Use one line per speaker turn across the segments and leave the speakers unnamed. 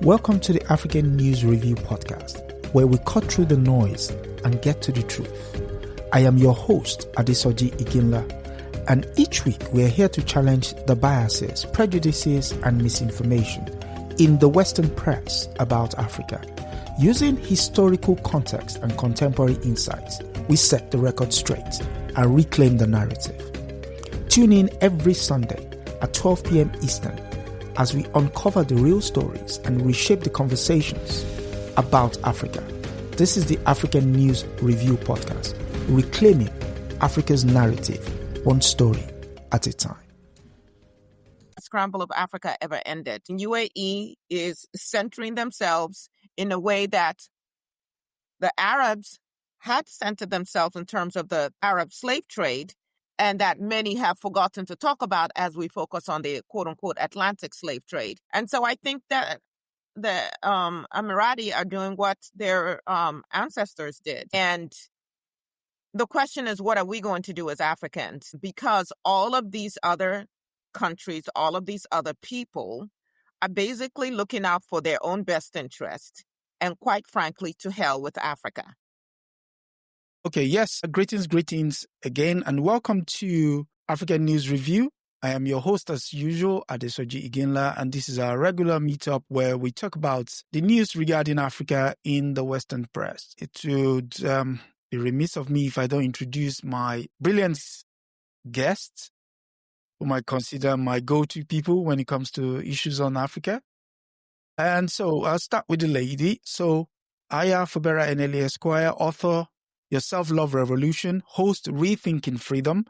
Welcome to the African News Review podcast, where we cut through the noise and get to the truth. I am your host, Adesoji Iginla, and each week we are here to challenge the biases, prejudices, and misinformation in the Western press about Africa. Using historical context and contemporary insights, we set the record straight and reclaim the narrative. Tune in every Sunday at 12 p.m. Eastern as we uncover the real stories and reshape the conversations about Africa. This is the African News Review podcast, reclaiming Africa's narrative, one story at a time.
Scramble of Africa ever ended. UAE is centering themselves in a way that the Arabs had centered themselves in terms of the Arab slave trade, and that many have forgotten to talk about as we focus on the quote-unquote Atlantic slave trade. And so I think that the Emirati are doing what their ancestors did. And the question is, what are we going to do as Africans? Because all of these other countries, all of these other people are basically looking out for their own best interest. And quite frankly, to hell with Africa.
Okay, yes, greetings again, and welcome to African News Review. I am your host as usual, Adesoji Iginla, and this is our regular meetup where we talk about the news regarding Africa in the Western press. It would be remiss of me if I don't introduce my brilliant guests, whom I consider my go-to people when it comes to issues on Africa. And so I'll start with the lady. So Aya Fubara Eneli Esquire, author, Your Self-Love Revolution, host Rethinking Freedom,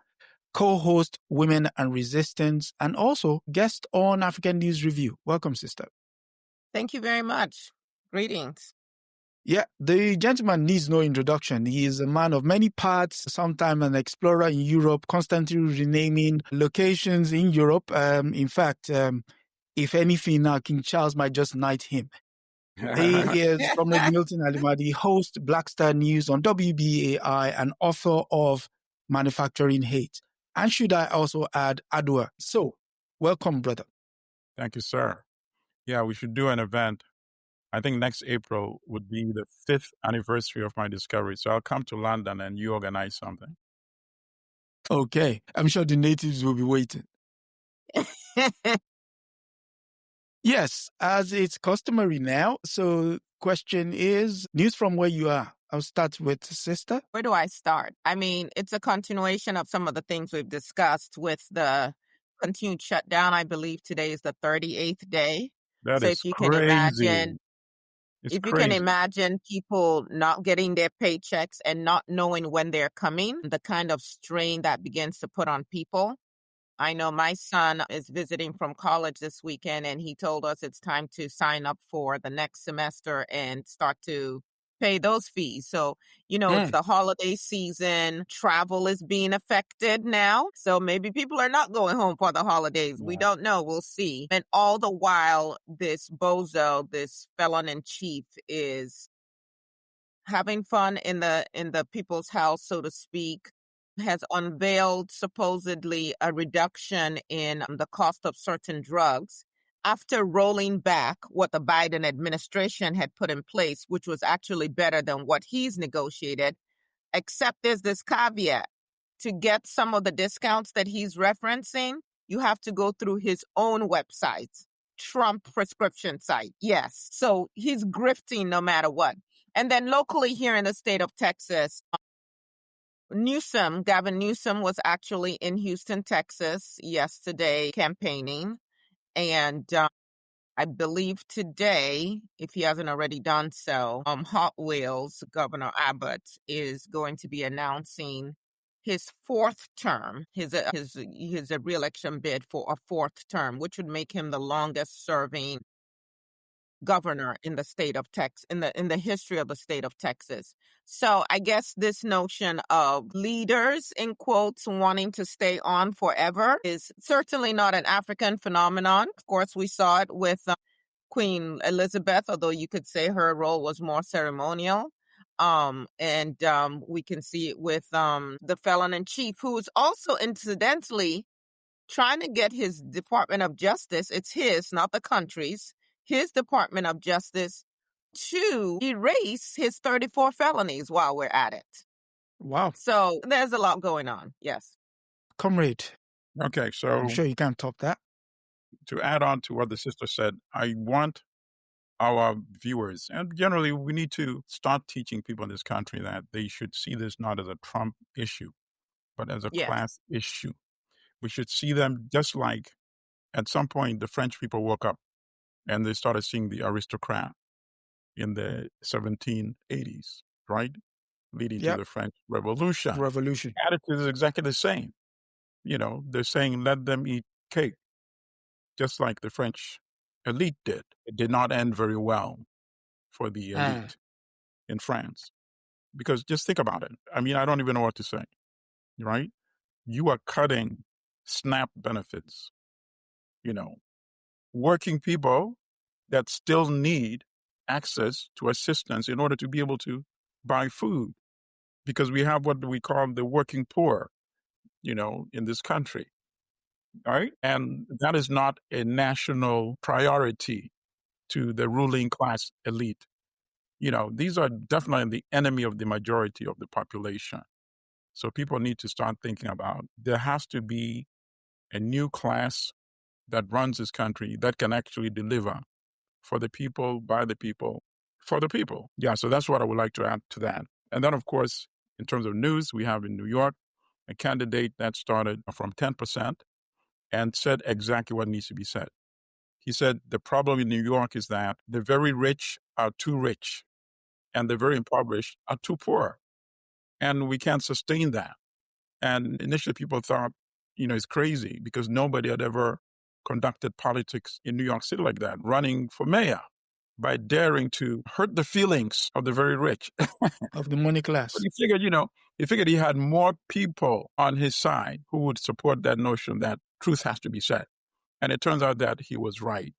co-host Women and Resistance, and also guest on African News Review. Welcome, sister.
Thank you very much. Greetings.
Yeah, the gentleman needs no introduction. He is a man of many parts, sometimes an explorer in Europe, constantly renaming locations in Europe. In fact, if anything, now King Charles might just knight him. He is from Milton, Allimadi, host Black Star News on WBAI, and author of Manufacturing Hate. And should I also add Adwa? So, welcome, brother.
Thank you, sir. Yeah, we should do an event. I think next April would be the 5th anniversary of my discovery. So I'll come to London and you organize something.
Okay. I'm sure the natives will be waiting. Yes, as it's customary now. So question is, news from where you are. I'll start with sister.
Where do I start? I mean, it's a continuation of some of the things we've discussed with the continued shutdown. I believe today is the 38th day.
That
so
is
if you
crazy.
can imagine,
It's
if you
crazy.
can imagine people not getting their paychecks and not knowing when they're coming, the kind of strain that begins to put on people. I know my son is visiting from college this weekend, and he told us it's time to sign up for the next semester and start to pay those fees. So, it's the holiday season. Travel is being affected now. So maybe people are not going home for the holidays. We don't know. We'll see. And all the while, this bozo, this felon in chief, is having fun in the people's house, so to speak, has unveiled supposedly a reduction in the cost of certain drugs after rolling back what the Biden administration had put in place, which was actually better than what he's negotiated, except there's this caveat. To get some of the discounts that he's referencing, you have to go through his own website, Trump prescription site. Yes. So he's grifting no matter what. And then locally here in the state of Texas, Gavin Newsom was actually in Houston, Texas yesterday campaigning. And I believe today, if he hasn't already done so, Hot Wheels, Governor Abbott, is going to be announcing his fourth term, his re-election bid for a fourth term, which would make him the longest serving governor in the state of Texas, in the history of the state of Texas. So I guess this notion of leaders, in quotes, wanting to stay on forever is certainly not an African phenomenon. Of course, we saw it with Queen Elizabeth, although you could say her role was more ceremonial. And we can see it with the felon in chief, who is also incidentally trying to get his Department of Justice, it's his, not the country's, his Department of Justice to erase his 34 felonies while we're at it.
Wow.
So there's a lot going on. Yes.
Comrade,
Okay, so
I'm sure you can't top that.
to add on to what the sister said, I want our viewers, and generally we need to start teaching people in this country that they should see this not as a Trump issue, but as a
Yes.
class issue. We should see them just like at some point the French people woke up and they started seeing the aristocrat in the 1780s, right? Leading to the French Revolution.
Revolution.
The attitude is exactly the same. You know, they're saying let them eat cake, just like the French elite did. It did not end very well for the elite in France. Because just think about it. I mean, I don't even know what to say, right? You are cutting SNAP benefits, you know, working people that still need access to assistance in order to be able to buy food. Because we have what we call the working poor, you know, in this country, right? And that is not a national priority to the ruling class elite. You know, these are definitely the enemy of the majority of the population. So people need to start thinking about there has to be a new class that runs this country that can actually deliver for the people, by the people, for the people. Yeah, so that's what I would like to add to that. And then, of course, in terms of news, we have in New York a candidate that started from 10% and said exactly what needs to be said. He said the problem in New York is that the very rich are too rich and the very impoverished are too poor. And we can't sustain that. And initially people thought, you know, it's crazy because nobody had ever conducted politics in New York City like that, running for mayor by daring to hurt the feelings of the very rich.
Of the money class.
But he figured, you know, he had more people on his side who would support that notion that truth has to be said. And it turns out that he was right.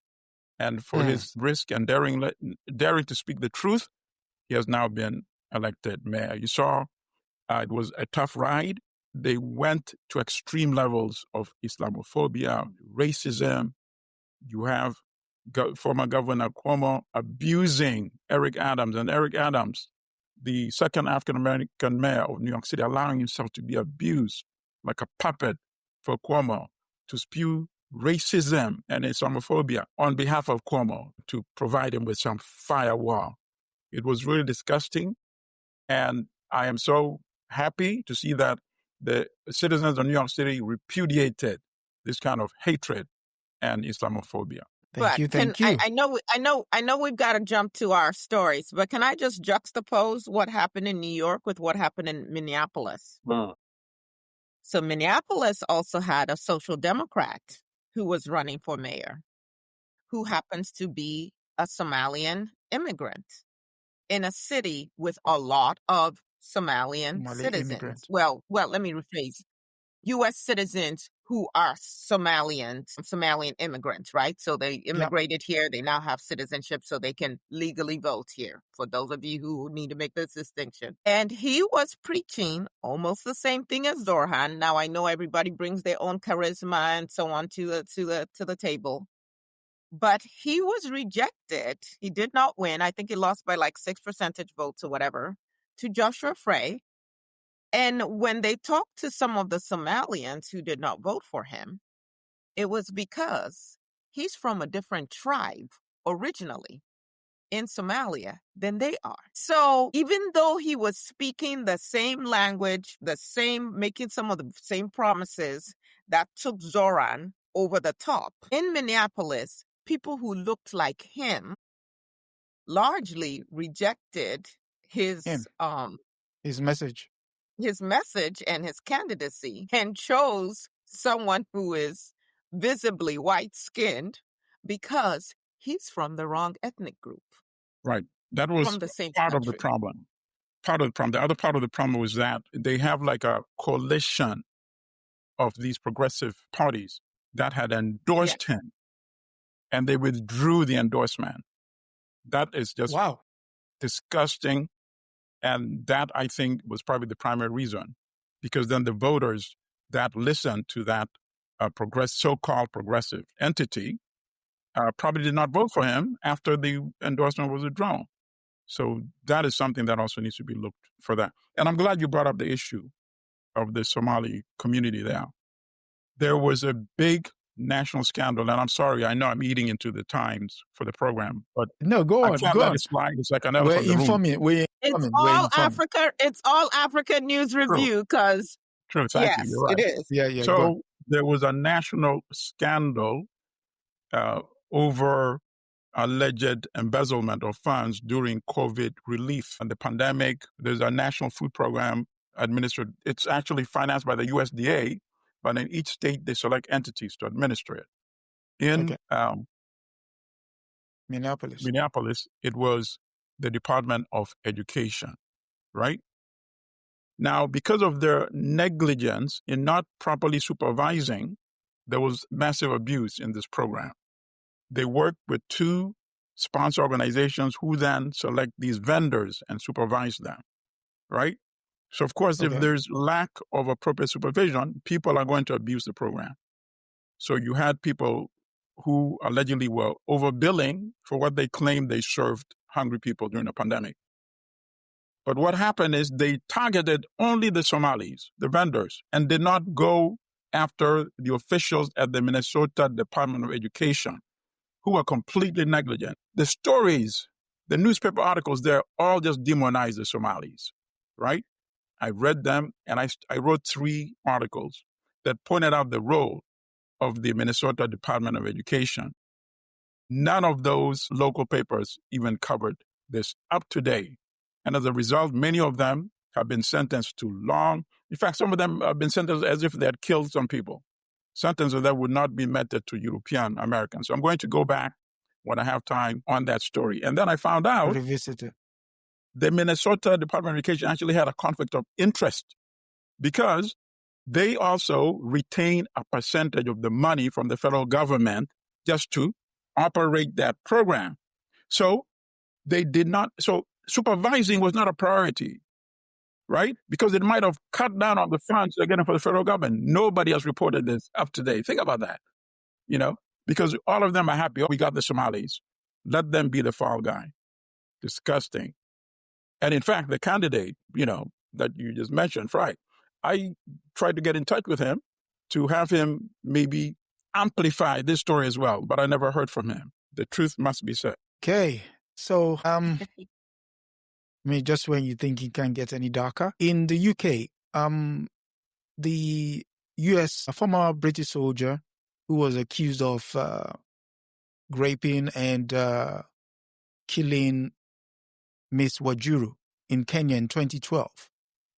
And for his risk and daring to speak the truth, he has now been elected mayor. You saw it was a tough ride. They went to extreme levels of Islamophobia, racism. You have former Governor Cuomo abusing Eric Adams, and Eric Adams, the second African-American mayor of New York City, allowing himself to be abused like a puppet for Cuomo to spew racism and Islamophobia on behalf of Cuomo to provide him with some firewall. It was really disgusting. And I am so happy to see that the citizens of New York City repudiated this kind of hatred and Islamophobia.
Thank you.
I know we've got to jump to our stories, but can I just juxtapose what happened in New York with what happened in Minneapolis? So Minneapolis also had a social democrat who was running for mayor, who happens to be a Somalian immigrant in a city with a lot of Somalian citizens.
Immigrants.
Well, let me rephrase. U.S. citizens who are Somalian immigrants, right? So they immigrated here. They now have citizenship, so they can legally vote here, for those of you who need to make this distinction. And he was preaching almost the same thing as Zohran. Now, I know everybody brings their own charisma and so on to the table. But he was rejected. He did not win. I think he lost by like 6 percentage votes or whatever to Joshua Frey. And when they talked to some of the Somalians who did not vote for him, it was because he's from a different tribe originally in Somalia than they are. So even though he was speaking the same language, making some of the same promises that took Zohran over the top, in Minneapolis, people who looked like him largely rejected his
message.
His message and his candidacy, and chose someone who is visibly white-skinned because he's from the wrong ethnic group.
Right. That was
from the same
part
country.
of the problem. Part of the problem. The other part of the problem was that they have like a coalition of these progressive parties that had endorsed him, and they withdrew the endorsement. That is just disgusting. And that, I think, was probably the primary reason, because then the voters that listened to that so-called progressive entity probably did not vote for him after the endorsement was withdrawn. So that is something that also needs to be looked for that. And I'm glad you brought up the issue of the Somali community there. There was a big national scandal, and I'm sorry, I know I'm eating into the times for the program, but
no, go on,
I can't let it slide. It's like an elephant in the room.
It's all Africa News Review, because
True, thank you. You're right.
It is.
Yeah.
So there was a national scandal over alleged embezzlement of funds during COVID relief and the pandemic. There's a national food program administered. It's actually financed by the USDA, but in each state, they select entities to administer it. In Minneapolis, it was the Department of Education, right? Now, because of their negligence in not properly supervising, there was massive abuse in this program. They work with two sponsor organizations who then select these vendors and supervise them, right? So, of course, if there's lack of appropriate supervision, people are going to abuse the program. So you had people who allegedly were overbilling for what they claimed they served hungry people during the pandemic. But what happened is they targeted only the Somalis, the vendors, and did not go after the officials at the Minnesota Department of Education, who were completely negligent. The stories, the newspaper articles there, all just demonize the Somalis, right? I read them, and I wrote 3 articles that pointed out the role of the Minnesota Department of Education. None of those local papers even covered this up to date. And as a result, many of them have been sentenced to long. In fact, some of them have been sentenced as if they had killed some people. Sentences that would not be meted to European Americans. So I'm going to go back when I have time on that story. And then I found out the Minnesota Department of Education actually had a conflict of interest because they also retain a percentage of the money from the federal government just to operate that program. So they did not, so supervising was not a priority, right? Because it might have cut down on the funds they're getting for the federal government. Nobody has reported this up to date. Think about that, because all of them are happy. Oh, we got the Somalis. Let them be the fall guy. Disgusting. And in fact, the candidate, that you just mentioned, right? I tried to get in touch with him to have him maybe amplify this story as well, but I never heard from him. The truth must be said.
Okay. So, just when you think it can't get any darker. In the UK, the US, a former British soldier who was accused of raping and killing Miss Wajuru in Kenya in 2012,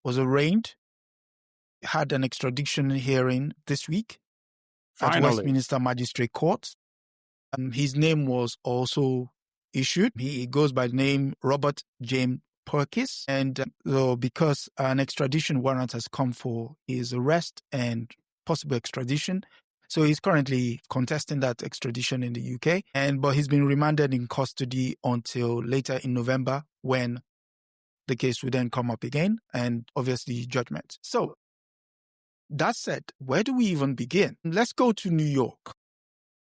was arraigned, had an extradition hearing this week at Westminster Magistrate Court. His name was also issued. He goes by the name Robert James Perkis. And because an extradition warrant has come for his arrest and possible extradition, so he's currently contesting that extradition in the UK. But he's been remanded in custody until later in November, when the case will then come up again and obviously judgment. So that said, where do we even begin? Let's go to New York.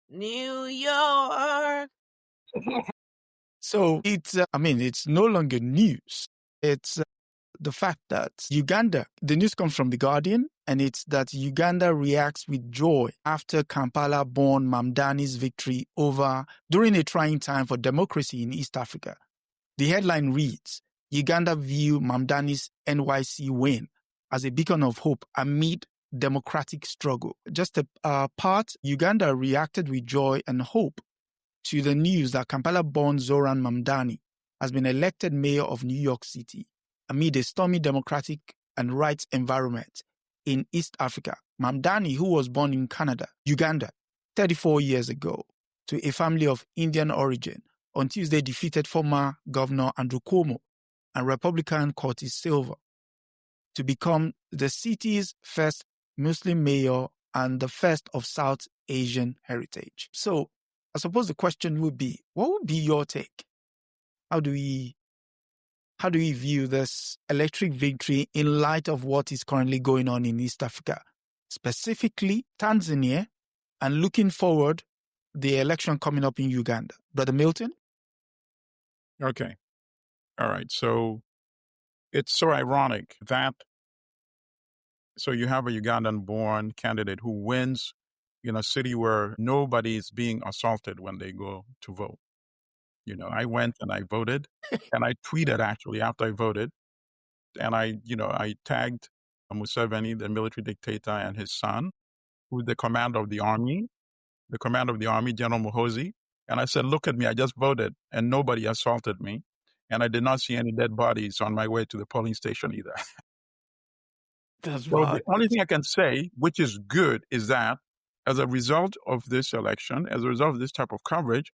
New York.
So it's no longer news. It's the fact that Uganda, the news comes from The Guardian, and it's that Uganda reacts with joy after Kampala-born Mamdani's victory during a trying time for democracy in East Africa. The headline reads, Uganda view Mamdani's NYC win as a beacon of hope amid democratic struggle. Just a part, Uganda reacted with joy and hope to the news that Kampala-born Zohran Mamdani has been elected mayor of New York City amid a stormy democratic and rights environment in East Africa. Mamdani, who was born in Uganda, 34 years ago, to a family of Indian origin, on Tuesday defeated former Governor Andrew Cuomo and Republican Curtis Silva to become the city's first Muslim mayor and the first of South Asian heritage. So I suppose the question would be, what would be your take? How do we view this electric victory in light of what is currently going on in East Africa, specifically Tanzania, and looking forward the election coming up in Uganda. Brother Milton?
Okay. All right. So it's so ironic that so you have a Ugandan-born candidate who wins in a city where nobody is being assaulted when they go to vote. I went and I voted, and I tweeted actually after I voted, and I tagged Museveni, the military dictator, and his son, who's the commander of the army, General Muhoozi. And I said, look at me, I just voted, and nobody assaulted me. And I did not see any dead bodies on my way to the polling station either.
That's
So
right.
the only thing I can say, which is good, is that as a result of this election, as a result of this type of coverage,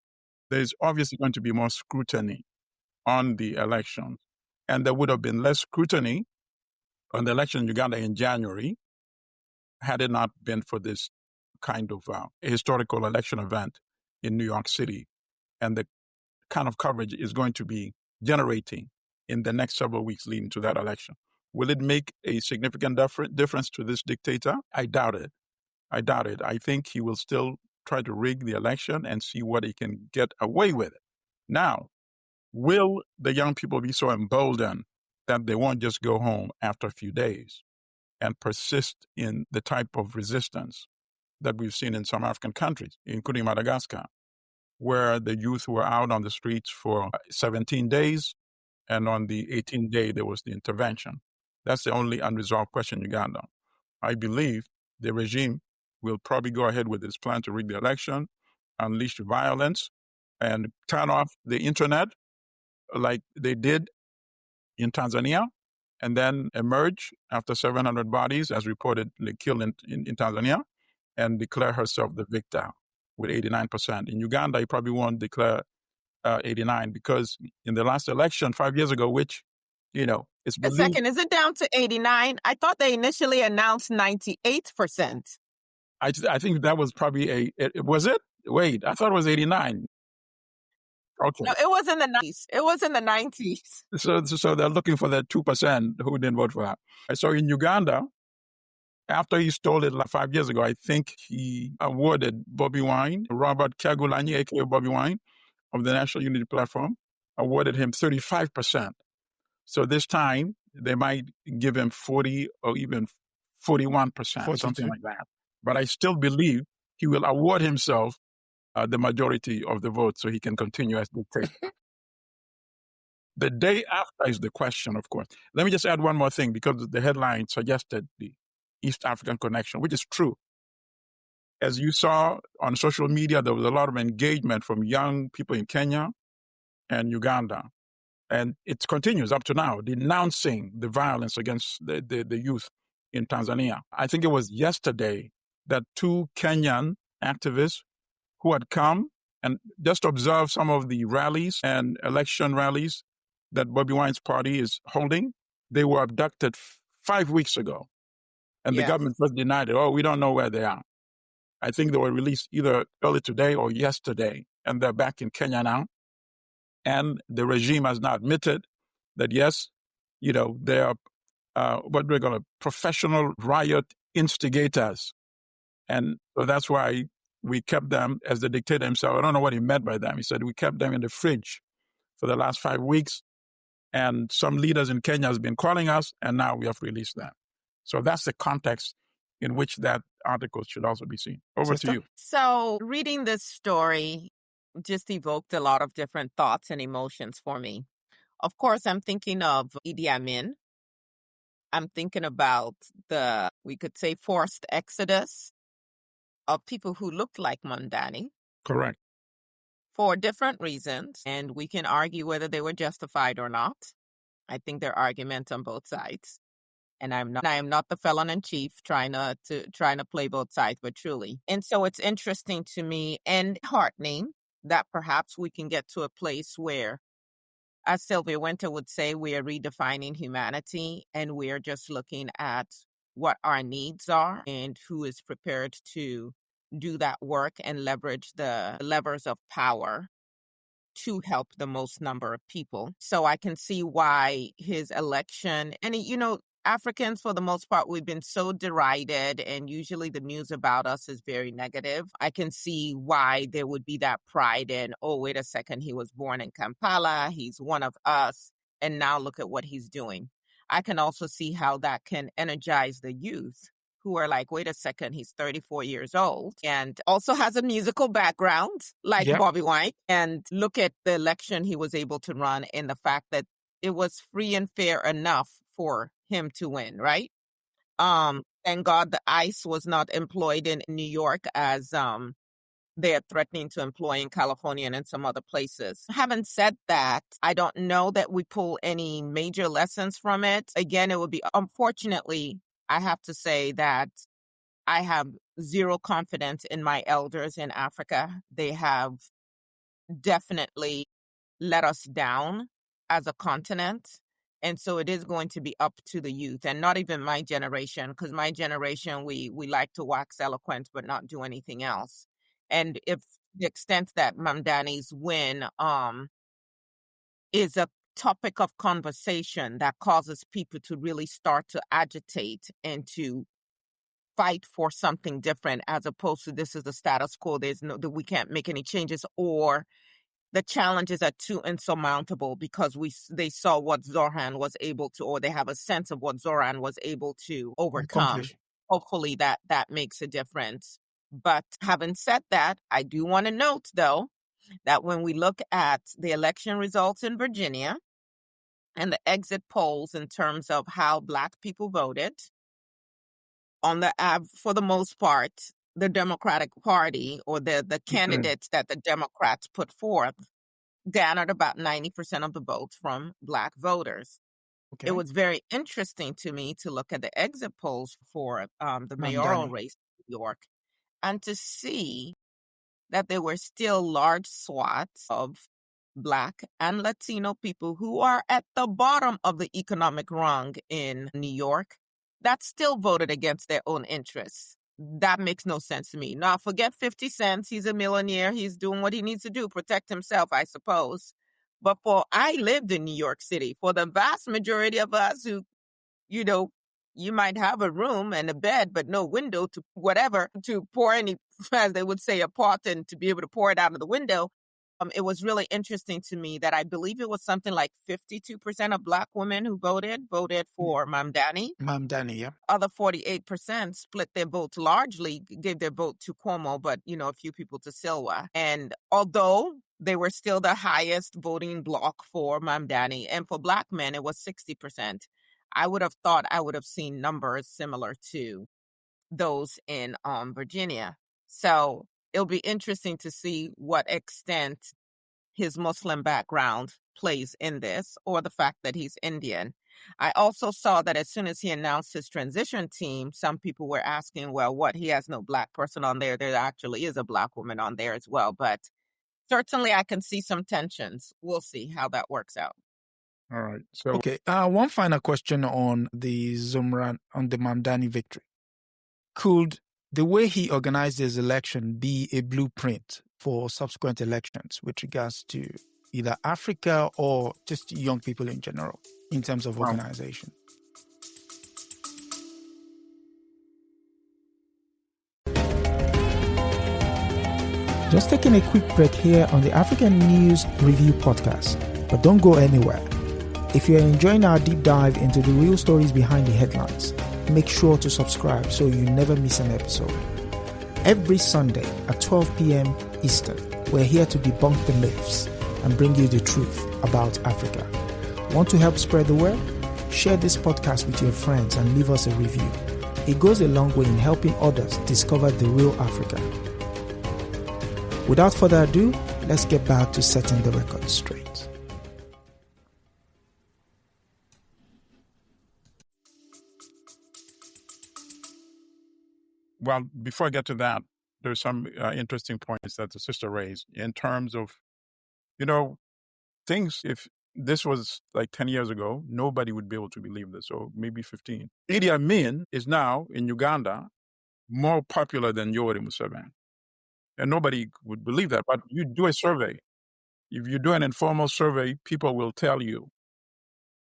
there's obviously going to be more scrutiny on the election. And there would have been less scrutiny on the election in Uganda in January had it not been for this kind of historical election event in New York City. And the kind of coverage is going to be generating in the next several weeks leading to that election. Will it make a significant difference to this dictator? I doubt it. I think he will still try to rig the election and see what he can get away with it. Now, will the young people be so emboldened that they won't just go home after a few days and persist in the type of resistance that we've seen in some African countries, including Madagascar, where the youth were out on the streets for 17 days, and on the 18th day, there was the intervention. That's the only unresolved question in Uganda. I believe the regime will probably go ahead with its plan to rig the election, unleash violence, and turn off the internet like they did in Tanzania, and then emerge after 700 bodies, as reportedly killed in Tanzania, and declare herself the victor with 89%. In Uganda, you probably won't declare 89 because in the last election 5 years ago, which, it's
A
believed...
second, is it down to 89? I thought they initially announced 98%.
I think that was probably was it? Wait, I thought it was 89. Okay.
No, it was in the 90s. It was in the 90s.
So they're looking for that 2% who didn't vote for her. So in Uganda, after he stole it 5 years ago, I think he awarded Bobby Wine, Robert Kyagulanyi, aka Bobby Wine, of the National Unity Platform, awarded him 35%. So this time, they might give him 40 or even 41%, something like that. But I still believe he will award himself the majority of the vote so he can continue as dictator. The day after is the question, of course. Let me just add one more thing, because the headline suggested the East African connection, which is true. As you saw on social media, there was a lot of engagement from young people in Kenya and Uganda. And it continues up to now, denouncing the violence against the youth in Tanzania. I think it was yesterday that 2 Kenyan activists who had come and just observed some of the rallies and election rallies that Bobby Wine's party is holding, they were abducted 5 weeks ago. And the government first denied it. Oh, we don't know where they are. I think they were released either early today or yesterday, and they're back in Kenya now. And the regime has now admitted that, yes, they are what we're going to professional riot instigators. And so that's why we kept them, as the dictator himself. I don't know what he meant by them. He said we kept them in the fridge for the last 5 weeks. And some leaders in Kenya has been calling us, and now we have released them. So that's the context in which that article should also be seen. Over to you.
So reading this story just evoked a lot of different thoughts and emotions for me. Of course, I'm thinking of Idi Amin. I'm thinking about the, we could say, forced exodus of people who looked like Mamdani.
Correct.
For different reasons, and we can argue whether they were justified or not. I think there are arguments on both sides. And I am not the felon in chief trying to play both sides, but truly. And so it's interesting to me and heartening that perhaps we can get to a place where, as Sylvia Winter would say, we are redefining humanity, and we are just looking at what our needs are and who is prepared to do that work and leverage the levers of power to help the most number of people. So I can see why his election, and Africans, for the most part, we've been so derided, and usually the news about us is very negative. I can see why there would be that pride in, oh, wait a second, he was born in Kampala, he's one of us, and now look at what he's doing. I can also see how that can energize the youth who are like, wait a second, he's 34 years old and also has a musical background like Bobby Wine. And look at the election he was able to run and the fact that it was free and fair enough for him to win, right? Thank God the ICE was not employed in New York as they're threatening to employ in California and in some other places. Having said that, I don't know that we pull any major lessons from it. Again, it would be, unfortunately, I have to say that I have zero confidence in my elders in Africa. They have definitely let us down as a continent. And so it is going to be up to the youth, and not even my generation, because my generation, we like to wax eloquent but not do anything else. And if the extent that Mamdani's win is a topic of conversation that causes people to really start to agitate and to fight for something different, as opposed to this is the status quo, we can't make any changes, or the challenges are too insurmountable because they saw what Zohran was able to, or they have a sense of what Zohran was able to overcome. Hopefully that makes a difference. But having said that, I do want to note, though, that when we look at the election results in Virginia and the exit polls in terms of how Black people voted, for the most part, the Democratic Party or the candidates that the Democrats put forth garnered about 90% of the votes from Black voters. Okay. It was very interesting to me to look at the exit polls for the mayoral race in New York and to see that there were still large swaths of Black and Latino people who are at the bottom of the economic rung in New York that still voted against their own interests. That makes no sense to me. Now, forget 50 cents. He's a millionaire. He's doing what he needs to do, protect himself, I suppose. But I lived in New York City. For the vast majority of us who, you might have a room and a bed, but no window to pour any, as they would say, a pot and to be able to pour it out of the window. It was really interesting to me that I believe it was something like 52% of Black women who voted for Mamdani.
Yeah.
Other 48% split their votes, largely gave their vote to Cuomo, but, a few people to Silva. And although they were still the highest voting bloc for Mamdani, and for Black men, it was 60%. I would have thought I would have seen numbers similar to those in Virginia. So it'll be interesting to see what extent his Muslim background plays in this, or the fact that he's Indian. I also saw that as soon as he announced his transition team, some people were asking, well, what? He has no Black person on there. There actually is a Black woman on there as well. But certainly I can see some tensions. We'll see how that works out.
All right. So,
okay. One final question on the Mamdani victory. Could the way he organized his election be a blueprint for subsequent elections with regards to either Africa or just young people in general in terms of organization? Just taking a quick break here on the African News Review podcast, but don't go anywhere. If you're enjoying our deep dive into the real stories behind the headlines, make sure to subscribe so you never miss an episode. Every Sunday at 12 p.m. Eastern, we're here to debunk the myths and bring you the truth about Africa. Want to help spread the word? Share this podcast with your friends and leave us a review. It goes a long way in helping others discover the real Africa. Without further ado, let's get back to setting the record straight.
Well, before I get to that, there's some interesting points that the sister raised in terms of, things. If this was like 10 years ago, nobody would be able to believe this, or maybe 15. Idi Amin is now in Uganda more popular than Yoweri Museveni. And nobody would believe that. But you do a survey. If you do an informal survey, people will tell you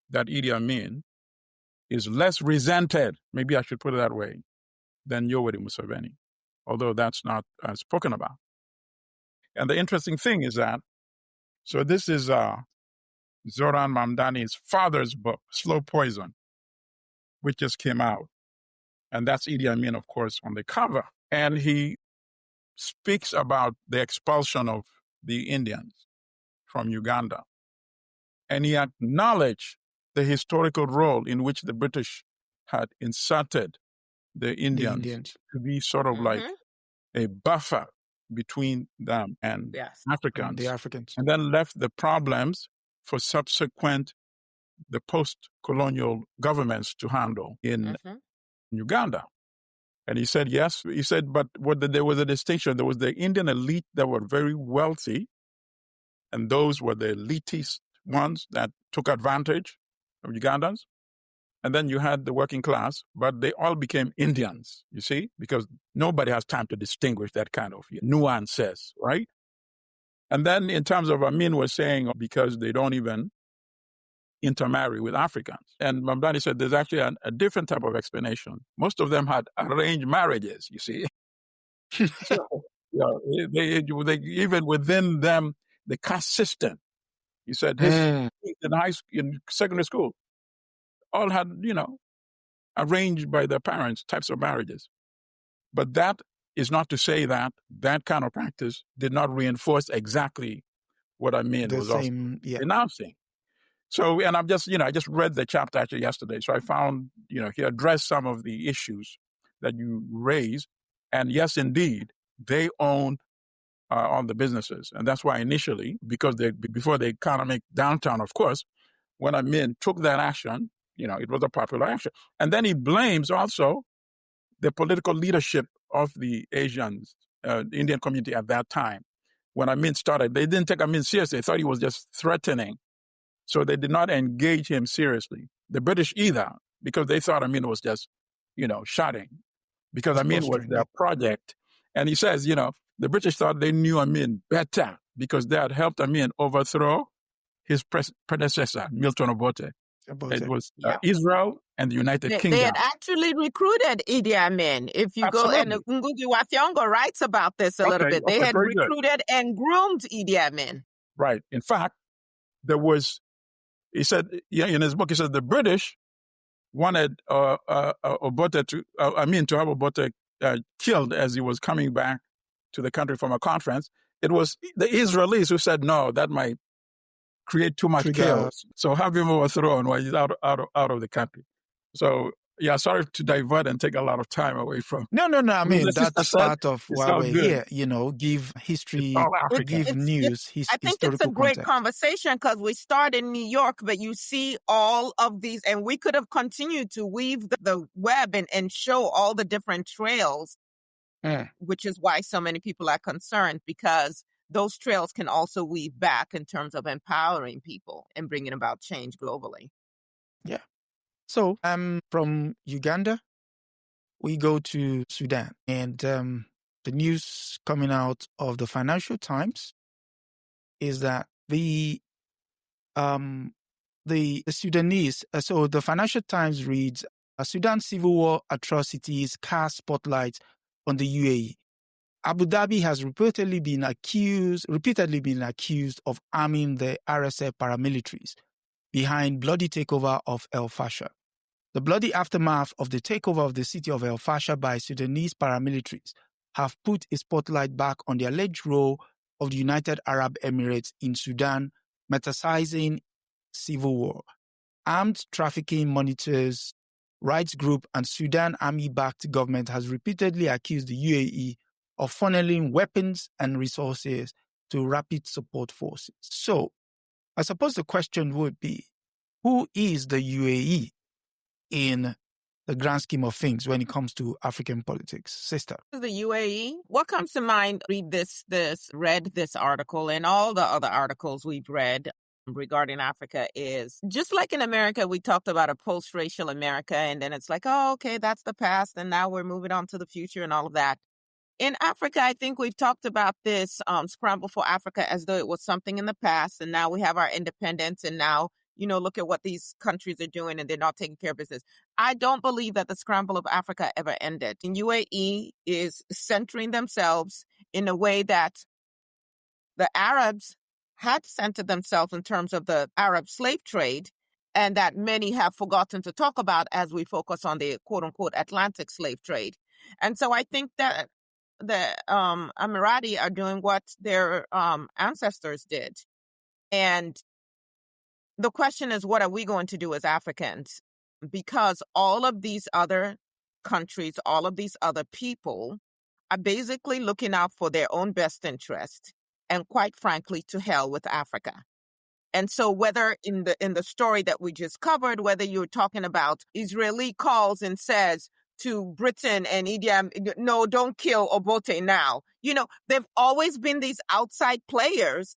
that Idi Amin is less resented, maybe I should put it that way, than Yoweri Museveni, although that's not spoken about. And the interesting thing is that, so this is Zohran Mamdani's father's book, Slow Poison, which just came out. And that's Idi Amin, of course, on the cover. And he speaks about the expulsion of the Indians from Uganda. And he acknowledged the historical role in which the British had inserted the Indians to be sort of like a buffer between them and Africans.
The Africans.
And then left the problems for the post-colonial governments to handle in Uganda. And he said, yes. He said, but there was a distinction. There was the Indian elite that were very wealthy, and those were the elitist ones that took advantage of Ugandans. And then you had the working class, but they all became Indians, you see, because nobody has time to distinguish that kind of nuances, right? And then in terms of Amin was saying, because they don't even intermarry with Africans. And Mamdani said there's actually a different type of explanation. Most of them had arranged marriages, you see. So, they even within them, the caste system, he said, in secondary school, all had, arranged by their parents types of marriages. But that is not to say that that kind of practice did not reinforce exactly what Amin was also denouncing. So, and I just read the chapter actually yesterday. So I found, he addressed some of the issues that you raised. And yes, indeed, they owned all the businesses. And that's why initially, because before the economic downturn, of course, when Amin took that action, it was a popular action. And then he blames also the political leadership of the Asians, Indian community at that time. When Amin started, they didn't take Amin seriously. They thought he was just threatening. So they did not engage him seriously. The British either, because they thought Amin was just, shouting. Because Amin was their project. And he says, the British thought they knew Amin better because they had helped Amin overthrow his predecessor, Milton Obote. It was Israel and the United Kingdom.
They had actually recruited Idi Amin. If you go, and Ngugi wa Thiong'o writes about this a little bit. They had recruited and groomed Idi Amin.
Right. In fact, there was, he said, in his book, he said the British wanted Obote to have Obote killed as he was coming back to the country from a conference. It was the Israelis who said, no, that might create too much chaos. So have him overthrown while he's out of the country. So, sorry to divert and take a lot of time away from.
No. I mean, that's part of why we're here, give history, give news,
I think it's a great conversation because we start in New York, but you see all of these, and we could have continued to weave the web and show all the different trails, which is why so many people are concerned, because those trails can also weave back in terms of empowering people and bringing about change globally.
Yeah. So from Uganda, we go to Sudan. And the news coming out of the Financial Times is that the Sudanese, so the Financial Times reads, Sudan civil war atrocities cast spotlight on the UAE. Abu Dhabi has repeatedly been accused of arming the RSF paramilitaries behind bloody takeover of El Fasher. The bloody aftermath of the takeover of the city of El Fasher by Sudanese paramilitaries have put a spotlight back on the alleged role of the United Arab Emirates in Sudan, metastasizing civil war. Armed trafficking monitors, rights group, and Sudan army-backed government has repeatedly accused the UAE of funneling weapons and resources to rapid support forces. So, I suppose the question would be, who is the UAE in the grand scheme of things when it comes to African politics? Sister.
The UAE, what comes to mind, read this article and all the other articles we've read regarding Africa is, just like in America, we talked about a post-racial America, and then it's like, oh, okay, that's the past, and now we're moving on to the future and all of that. In Africa, I think we've talked about this Scramble for Africa as though it was something in the past, and now we have our independence, and now, look at what these countries are doing and they're not taking care of business. I don't believe that the scramble of Africa ever ended. And UAE is centering themselves in a way that the Arabs had centered themselves in terms of the Arab slave trade, and that many have forgotten to talk about as we focus on the quote-unquote Atlantic slave trade. And so I think that the Emirati are doing what their ancestors did. And the question is, what are we going to do as Africans? Because all of these other countries, all of these other people are basically looking out for their own best interest, and quite frankly, to hell with Africa. And so whether in the story that we just covered, whether you're talking about Israeli calls and says to Britain and Idi Amin, no, don't kill Obote now. There've always been these outside players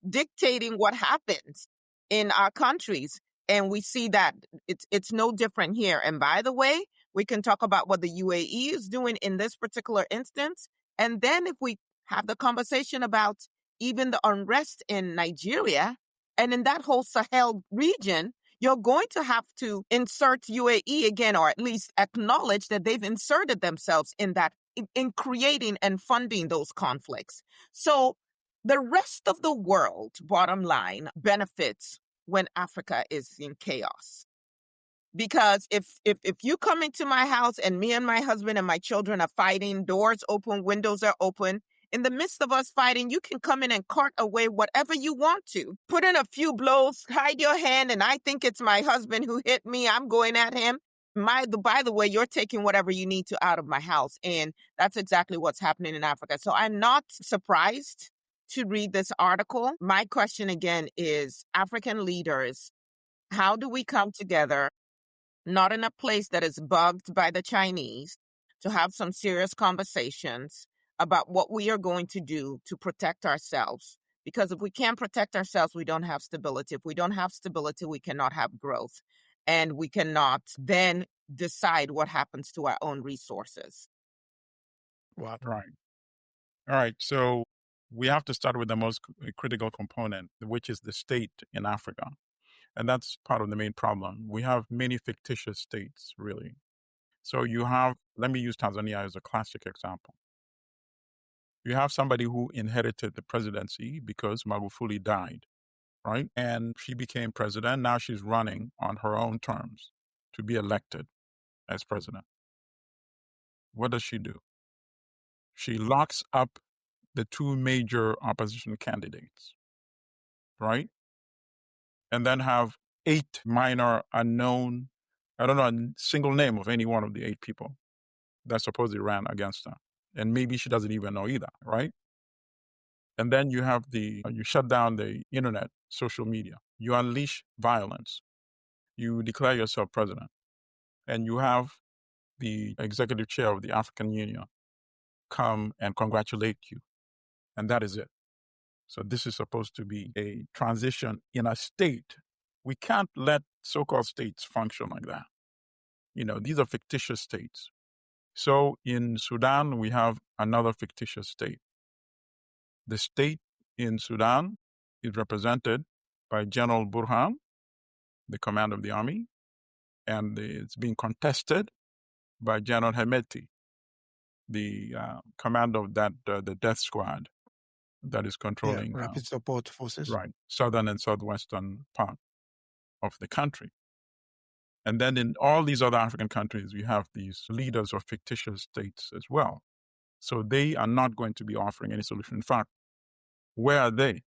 dictating what happens in our countries. And we see that it's no different here. And by the way, we can talk about what the UAE is doing in this particular instance. And then if we have the conversation about even the unrest in Nigeria and in that whole Sahel region, you're going to have to insert UAE again, or at least acknowledge that they've inserted themselves in that, in creating and funding those conflicts. So the rest of the world, bottom line, benefits when Africa is in chaos. Because if you come into my house and me and my husband and my children are fighting, doors open, windows are open, in the midst of us fighting, you can come in and cart away whatever you want to. Put in a few blows, hide your hand, and I think it's my husband who hit me. I'm going at him. By the way, you're taking whatever you need to out of my house. And that's exactly what's happening in Africa. So I'm not surprised to read this article. My question again is, African leaders, how do we come together, not in a place that is bugged by the Chinese, to have some serious conversations about what we are going to do to protect ourselves? Because if we can't protect ourselves, we don't have stability. If we don't have stability, we cannot have growth. And we cannot then decide what happens to our own resources.
Wow. Right. All right. So we have to start with the most critical component, which is the state in Africa. And that's part of the main problem. We have many fictitious states, really. So let me use Tanzania as a classic example. You have somebody who inherited the presidency because Magufuli died, right? And she became president. Now she's running on her own terms to be elected as president. What does she do? She locks up the two major opposition candidates, right? And then have 8 minor unknown, I don't know a single name of any one of the 8 people that supposedly ran against her. And maybe she doesn't even know either, right? And then you have you shut down the internet, social media. You unleash violence. You declare yourself president. And you have the executive chair of the African Union come and congratulate you. And that is it. So this is supposed to be a transition in a state. We can't let so-called states function like that. These are fictitious states. So in Sudan, we have another fictitious state. The state in Sudan is represented by General Burhan, the commander of the army, and it's being contested by General Hemeti, the commander of the death squad that is controlling
rapid support forces,
right, southern and southwestern part of the country. And then in all these other African countries, we have these leaders of fictitious states as well. So they are not going to be offering any solution. In fact, where are they?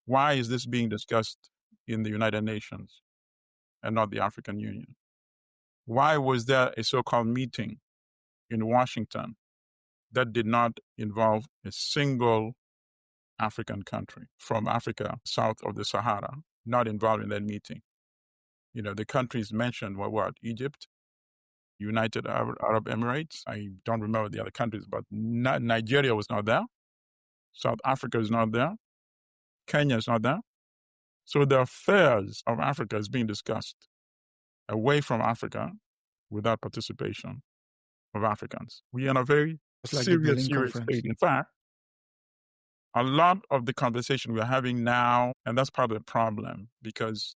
Why is this being discussed in the United Nations and not the African Union? Why was there a so-called meeting in Washington that did not involve a single African country from Africa south of the Sahara, not involved in that meeting? The countries mentioned were what? Egypt, United Arab Emirates. I don't remember the other countries, but Nigeria was not there. South Africa is not there. Kenya is not there. So the affairs of Africa is being discussed away from Africa without participation of Africans. We are in a very serious state. In fact, a lot of the conversation we're having now, and that's part of the problem, because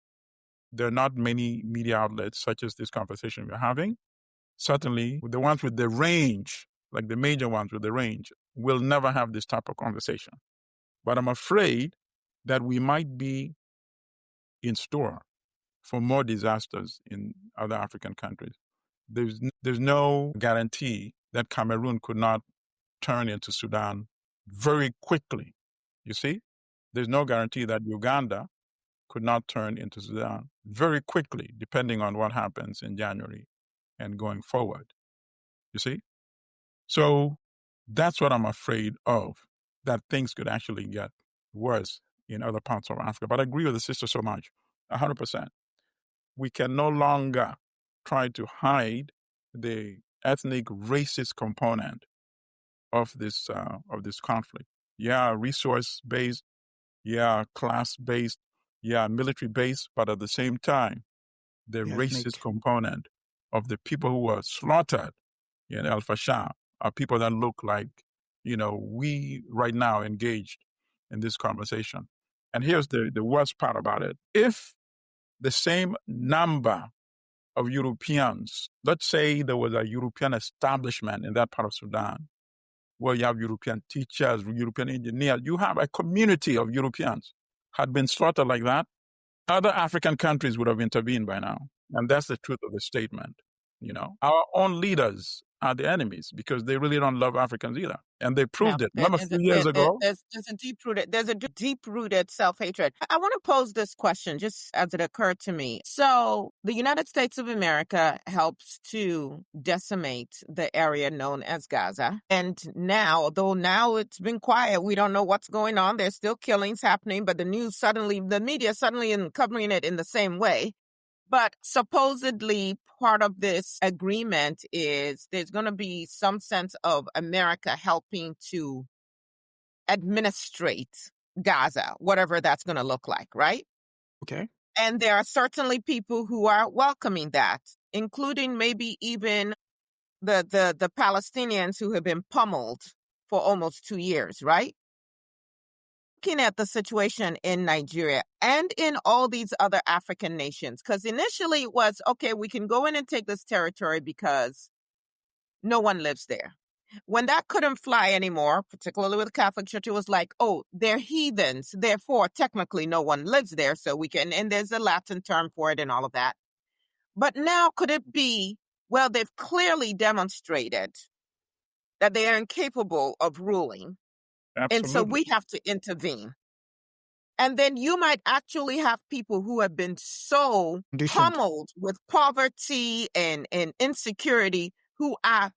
there are not many media outlets such as this conversation we're having. Certainly, the ones with the range, like the major ones with the range, will never have this type of conversation. But I'm afraid that we might be in store for more disasters in other African countries. There's no guarantee that Cameroon could not turn into Sudan very quickly. You see? There's no guarantee that Uganda could not turn into Sudan very quickly, depending on what happens in January and going forward. You see? So that's what I'm afraid of, that things could actually get worse in other parts of Africa. But I agree with the sister so much, 100%. We can no longer try to hide the ethnic racist component of this conflict. Yeah, resource-based, yeah, class-based, yeah, military-based, but at the same time, the racist component of the people who were slaughtered in El Fasher are people that look like, we right now engaged in this conversation. And here's the worst part about it. If the same number of Europeans, let's say there was a European establishment in that part of Sudan, where you have European teachers, European engineers, you have a community of Europeans had been slaughtered like that, other African countries would have intervened by now. And that's the truth of the statement. Our own leaders are the enemies because they really don't love Africans either. And they proved it. Remember a few years ago?
There's a deep-rooted self-hatred. I want to pose this question just as it occurred to me. So the United States of America helps to decimate the area known as Gaza. And now, although now it's been quiet, we don't know what's going on. There's still killings happening, but the media suddenly isn't covering it in the same way. But supposedly part of this agreement is there's going to be some sense of America helping to administrate Gaza, whatever that's going to look like, right?
Okay.
And there are certainly people who are welcoming that, including maybe even the Palestinians who have been pummeled for almost 2 years, right? Looking at the situation in Nigeria and in all these other African nations, because initially it was, okay, we can go in and take this territory because no one lives there. When that couldn't fly anymore, particularly with the Catholic Church, it was like, oh, they're heathens. Therefore, technically no one lives there. So we can, and there's a Latin term for it and all of that. But now could it be, well, they've clearly demonstrated that they are incapable of ruling.
Absolutely.
And so we have to intervene. And then you might actually have people who have been so pummeled with poverty and insecurity who are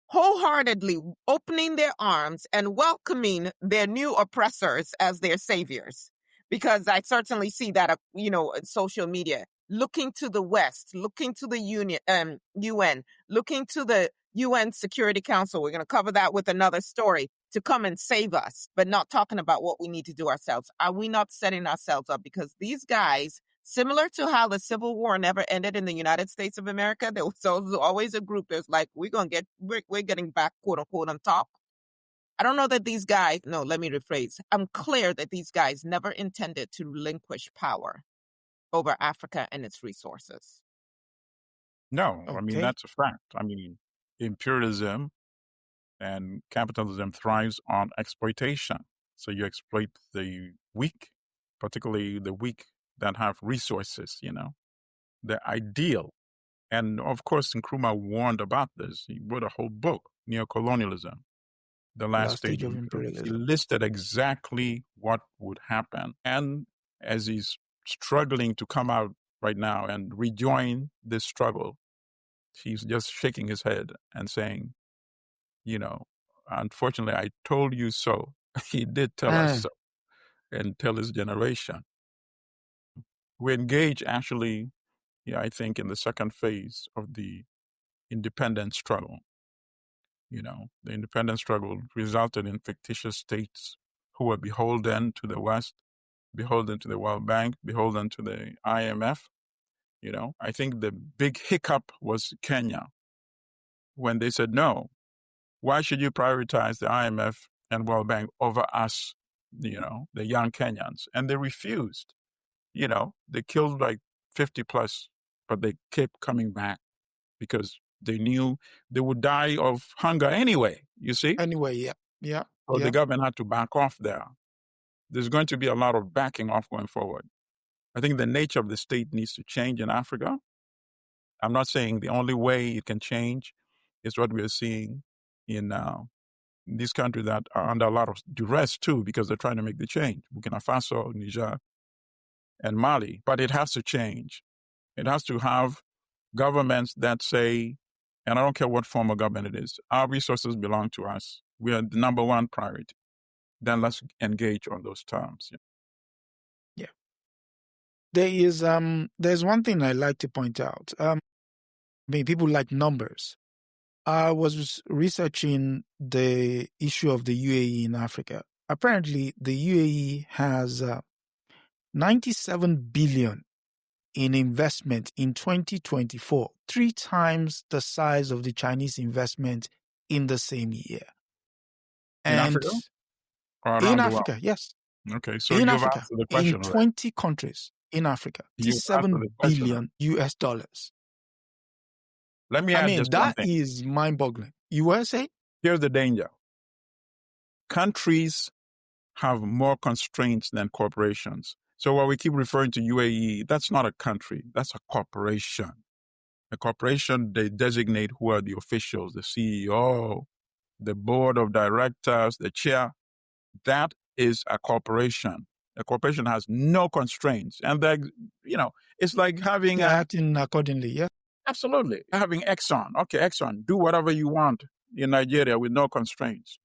wholeheartedly opening their arms and welcoming their new oppressors as their saviors. Because I certainly see that, social media, looking to the West, looking to the UN, looking to the UN Security Council. We're going to cover that with another story, to come and save us, but not talking about what we need to do ourselves. Are we not setting ourselves up? Because these guys, similar to how the Civil War never ended in the United States of America, there was always a group that's like, we're getting back, quote unquote, on top. I don't know that these guys, no, let me rephrase. I'm clear that these guys never intended to relinquish power over Africa and its resources.
No, okay. I mean, that's a fact. I mean, imperialism and capitalism thrives on exploitation. So you exploit the weak, particularly the weak that have resources, the ideal. And of course, Nkrumah warned about this. He wrote a whole book, Neocolonialism, the last stage of imperialism. He listed exactly what would happen. And as he's struggling to come out right now and rejoin this struggle, he's just shaking his head and saying, unfortunately, I told you so. He did tell us so, and tell his generation. We engage actually, I think, in the second phase of the independence struggle. The independence struggle resulted in fictitious states who were beholden to the West, beholden to the World Bank, beholden to the IMF. I think the big hiccup was Kenya, when they said, no, why should you prioritize the IMF and World Bank over us, the young Kenyans? And they refused. They killed like 50 plus, but they kept coming back because they knew they would die of hunger anyway, you see?
Anyway, yeah.
So the government had to back off there. There's going to be a lot of backing off going forward. I think the nature of the state needs to change in Africa. I'm not saying the only way it can change is what we are seeing in these countries that are under a lot of duress too, because they're trying to make the change. Burkina Faso, Niger, and Mali. But it has to change. It has to have governments that say, and I don't care what form of government it is, our resources belong to us. We are the number one priority. Then let's engage on those terms.
Yeah. There's one thing I like to point out. People like numbers. I was researching the issue of the UAE in Africa. Apparently, the UAE has 97 billion in investment in 2024, 3 times the size of the Chinese investment in the same year.
In Africa? Or around
in
the
Africa,
world?
yes.
Okay, so
in
you've
Africa,
answered the question
in
already.
20 countries in Africa,
You've answered
7
the question
billion US dollars.
Let me add just one
that
thing.
is mind-boggling. You were saying?
Here's the danger. Countries have more constraints than corporations. So while we keep referring to UAE, that's not a country. That's a corporation. A corporation, they designate who are the officials, the CEO, the board of directors, the chair. That is a corporation. A corporation has no constraints. And, it's like having...
They're acting accordingly, yeah?
Absolutely. Having Exxon. Okay, Exxon, do whatever you want in Nigeria with no constraints,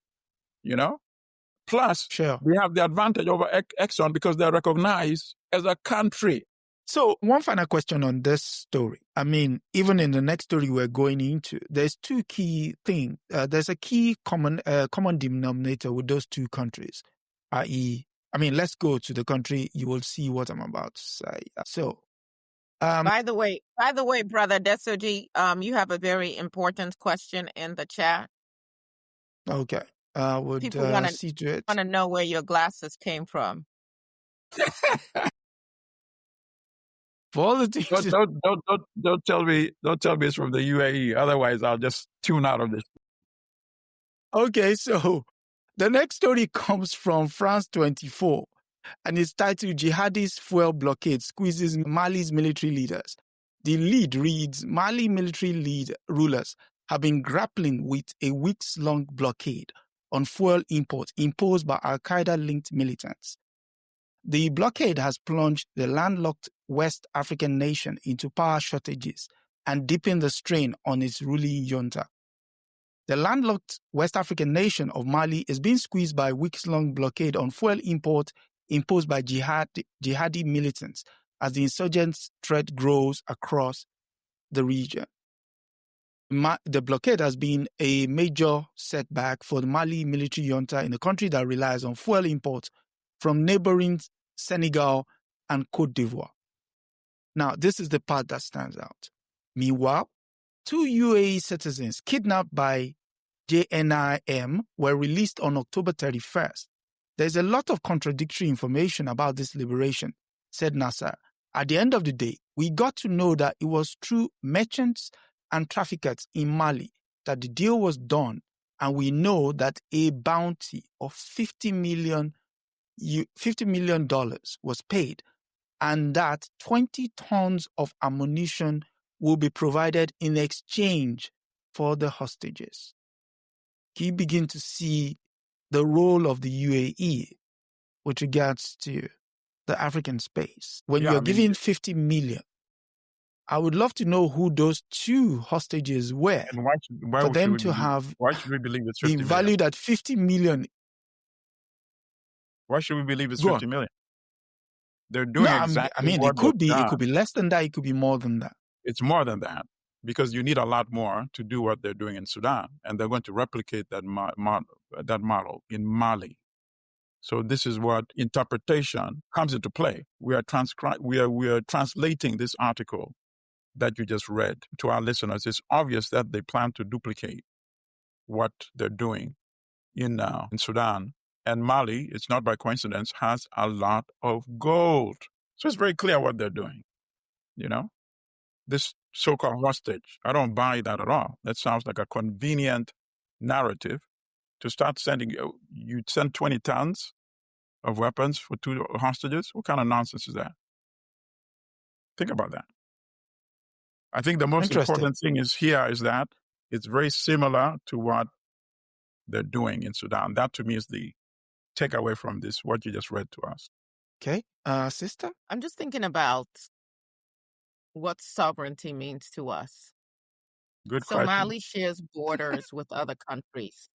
Plus,
Sure.
we have the advantage over Exxon because they're recognized as a country.
So one final question on this story. Even in the next story we're going into, there's 2 key things. There's a key common denominator with those 2 countries, i.e., let's go to the country. You will see what I'm about to say. So,
by the way, brother Adesoji, you have a very important question in the chat.
Okay. I would
People want
see to it.
to know where your glasses came from.
For all the things.
Don't tell me it's from the UAE. Otherwise, I'll just tune out of this.
Okay, so the next story comes from France 24, and it's titled "Jihadist Fuel Blockade Squeezes Mali's Military Leaders." The lead reads, Mali military rulers have been grappling with a weeks-long blockade on fuel imports imposed by al-Qaeda-linked militants. The blockade has plunged the landlocked West African nation into power shortages and deepened the strain on its ruling junta. The landlocked West African nation of Mali is being squeezed by a weeks-long blockade on fuel import imposed by jihadi militants as the insurgent threat grows across the region. The blockade has been a major setback for the Mali military junta in a country that relies on fuel imports from neighboring Senegal and Côte d'Ivoire. Now, this is the part that stands out. Meanwhile, 2 UAE citizens kidnapped by JNIM were released on October 31st. There's a lot of contradictory information about this liberation, said Nasser. At the end of the day, we got to know that it was through merchants and traffickers in Mali that the deal was done, and we know that a bounty of $50 million was paid, and that 20 tons of ammunition will be provided in exchange for the hostages. You begin to see the role of the UAE with regards to the African space. When you're giving 50 million, I would love to know who those 2 hostages were.
And why should we believe it's 50
been valued at 50 million.
Why should we believe it's 50 million? They're doing exactly what
it could be less than that. It could be more than that.
It's more than that because you need a lot more to do what they're doing in Sudan, and they're going to replicate that model in Mali. So this is what interpretation comes into play. We are translating this article that you just read to our listeners. It's obvious that they plan to duplicate what they're doing in Sudan. And Mali, it's not by coincidence, has a lot of gold. So it's very clear what they're doing. you know? This so-called hostage. I don't buy that at all. That sounds like a convenient narrative to start sending. You'd send 20 tons of weapons for 2 hostages? What kind of nonsense is that? Think about that. I think the most important thing is that it's very similar to what they're doing in Sudan. That to me is the takeaway from this, what you just read to us.
Okay. Sister?
I'm just thinking about what sovereignty means to us.
Good question.
Mali shares borders with other countries.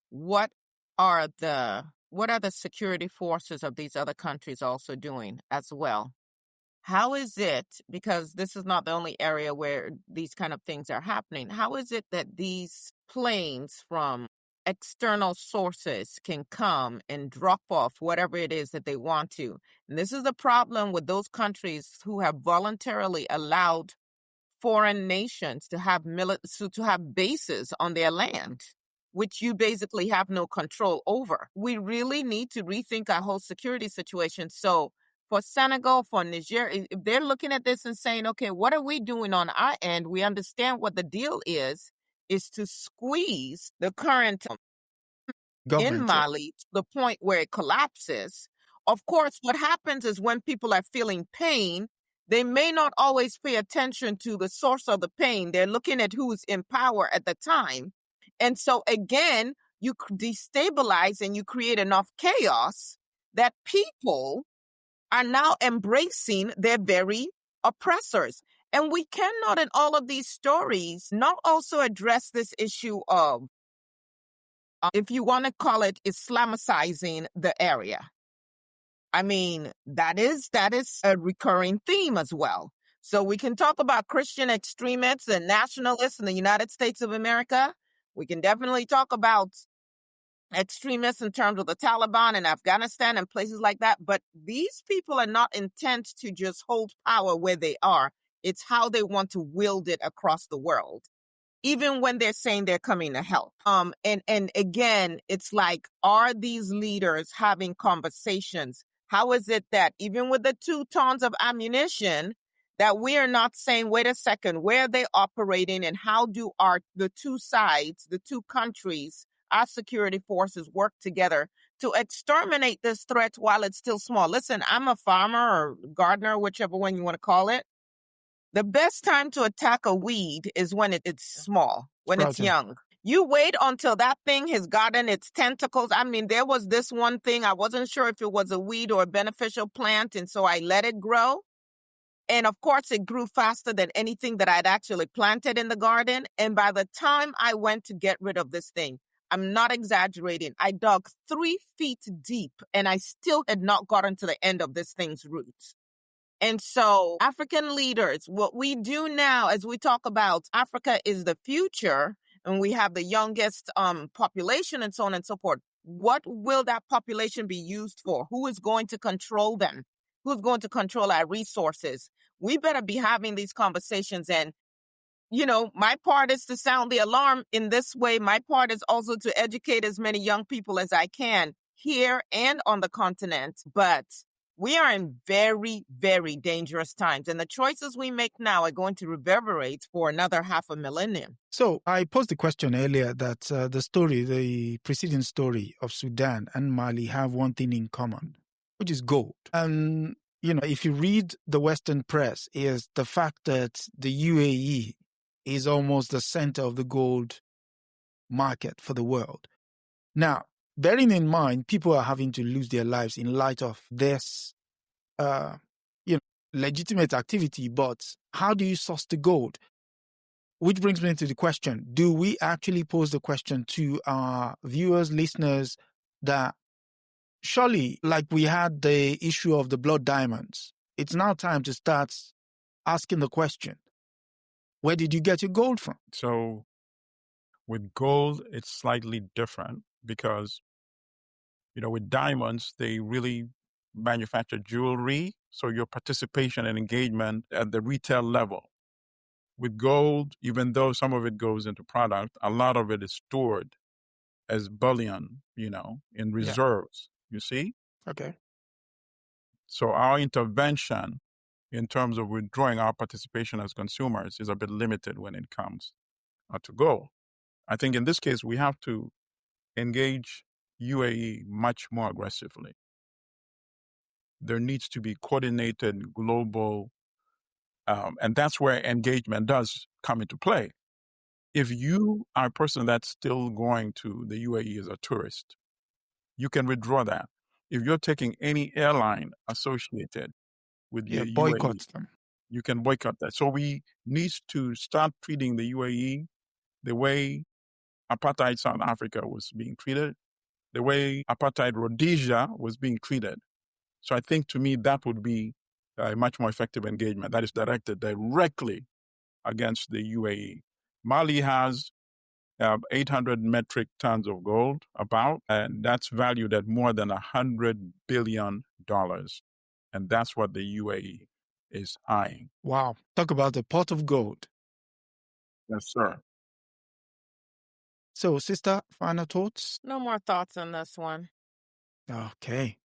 What are the security forces of these other countries also doing as well? How is it, because this is not the only area where these kind of things are happening, how is it that these planes from external sources can come and drop off whatever it is that they want to? And this is the problem with those countries who have voluntarily allowed foreign nations to have bases on their land, which you basically have no control over. We really need to rethink our whole security situation. So for Senegal, for Niger, if they're looking at this and saying, okay, what are we doing on our end? We understand what the deal is to squeeze the current government in Mali to the point where it collapses. Of course, what happens is when people are feeling pain, they may not always pay attention to the source of the pain. They're looking at who's in power at the time. And so again, you destabilize and you create enough chaos that people are now embracing their very oppressors. And we cannot in all of these stories not also address this issue of, if you want to call it, Islamicizing the area. I mean, that is a recurring theme as well. So we can talk about Christian extremists and nationalists in the United States of America. We can definitely talk about extremists in terms of the Taliban in Afghanistan and places like that. But these people are not intent to just hold power where they are. It's how they want to wield it across the world, even when they're saying they're coming to help. And again, it's like, are these leaders having conversations? How is it that even with the 2 tons of ammunition, that we are not saying, wait a second, where are they operating and how do the 2 sides, the 2 countries, our security forces work together to exterminate this threat while it's still small? Listen, I'm a farmer or gardener, whichever one you want to call it. The best time to attack a weed is when it's small, when it's young. You wait until that thing has gotten its tentacles. I mean, there was this one thing, I wasn't sure if it was a weed or a beneficial plant, and so I let it grow. And of course, it grew faster than anything that I'd actually planted in the garden. And by the time I went to get rid of this thing, I'm not exaggerating, I dug 3 feet deep and I still had not gotten to the end of this thing's roots. And so African leaders, what we do now as we talk about Africa is the future, and we have the youngest population and so on and so forth. What will that population be used for? Who is going to control them? Who's going to control our resources? We better be having these conversations. And, you know, my part is to sound the alarm in this way. My part is also to educate as many young people as I can here and on the continent. But we are in very, very dangerous times, and the choices we make now are going to reverberate for another half a millennium.
So I posed the question earlier that the preceding story of Sudan and Mali have one thing in common, which is gold. And, you know, if you read the Western press, is the fact that the UAE is almost the center of the gold market for the world. Now, bearing in mind, people are having to lose their lives in light of this, legitimate activity. But how do you source the gold? Which brings me to the question: do we actually pose the question to our viewers, listeners, that surely, like we had the issue of the blood diamonds, it's now time to start asking the question: where did you get your gold from?
So, with gold, it's slightly different because, with diamonds, they really manufacture jewelry. So your participation and engagement at the retail level. With gold, even though some of it goes into product, a lot of it is stored as bullion, in reserves, you see?
Okay.
So our intervention, in terms of withdrawing our participation as consumers is a bit limited when it comes to gold. I think in this case, we have to engage UAE much more aggressively. There needs to be coordinated global, and that's where engagement does come into play. If you are a person that's still going to the UAE as a tourist, you can withdraw that. If you're taking any airline associated with the
boycott
UAE,
them.
you can boycott that. So we need to start treating the UAE the way apartheid South Africa was being treated, the way apartheid Rhodesia was being treated. So I think, to me, that would be a much more effective engagement that is directed directly against the UAE. Mali has 800 metric tons of gold and that's valued at more than $100 billion. And that's what the UAE is eyeing.
Wow. Talk about the pot of gold.
Yes, sir.
So, sister, final thoughts?
No more thoughts on this one.
Okay.